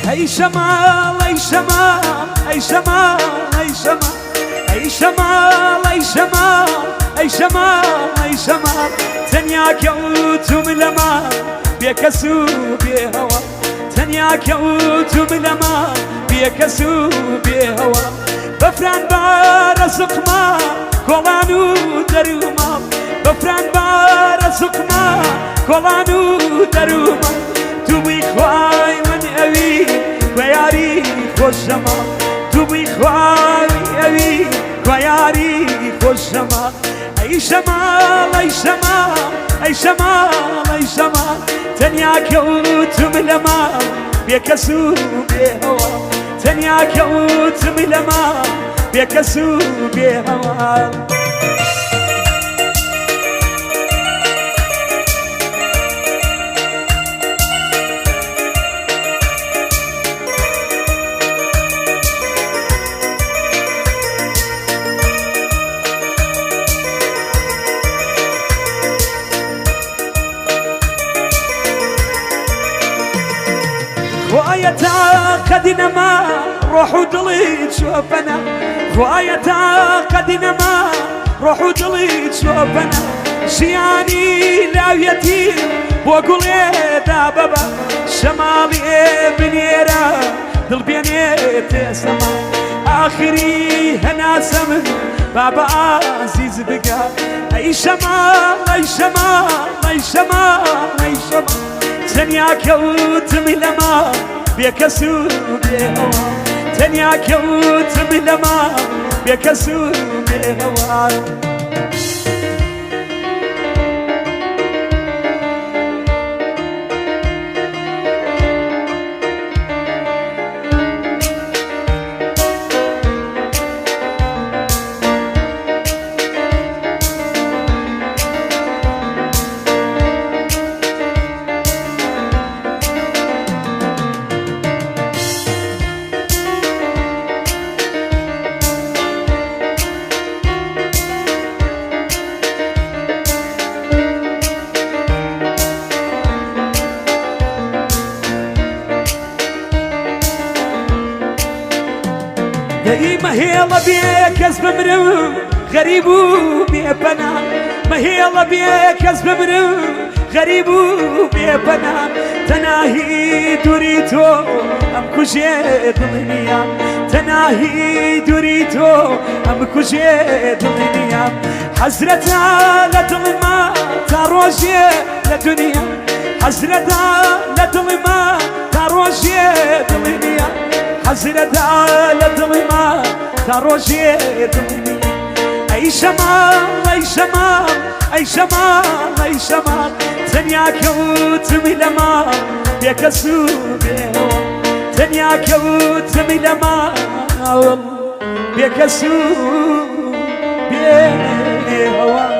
هي شمال هي شمال هي شمال هي شمال هي شمال هي شمال هي شمال هي شمال تنيا كوتم لما بيكسو بهوا تنيا كوتم لما بيكسو بهوا بفران بارزق ما كولانو دروما بفران بارزق ما كولانو دروما توبي خواي من أبي خياري خوشما توبي خواي أبي خياري خوشما أي شمال أي شمال أي شمال أي شمال تنيا كوتم لما بيكسو بهوا تنيا كوتم لما بيكسو بهوا خوايا تعقدنا ما روح ودلي تشوفنا خوايا تعقدنا ما روح ودلي تشوفنا شياني لا يتيم واقول يا بابا شمالي بنيرة دل بينيت سما اخري هنا سمن بابا عزيز بقى اي شمال اي شمال اي شمال اي شمال تنيا كوتم لما بيكسو بهوا تنيا كوتم لما بيكسو بهوا ما هي الله بيك اسب مرو غريب بيبنا ما هي الله بيك اسب مرو غريب بيبنا تناهي دوريتو ام كوجيت الدنيا تناهي دوريتو ام كوجيت الدنيا حسرتها لتظلم تروجي للدنيا حسرتها لتظلم تروجي للدنيا حسرتها للظلمة تروجي الدنيا أي شمال أي شمال أي شمال أي شمال تنيا كوتم لما بيكسو بهوا تنيا كوتم لما بيكسو بهوا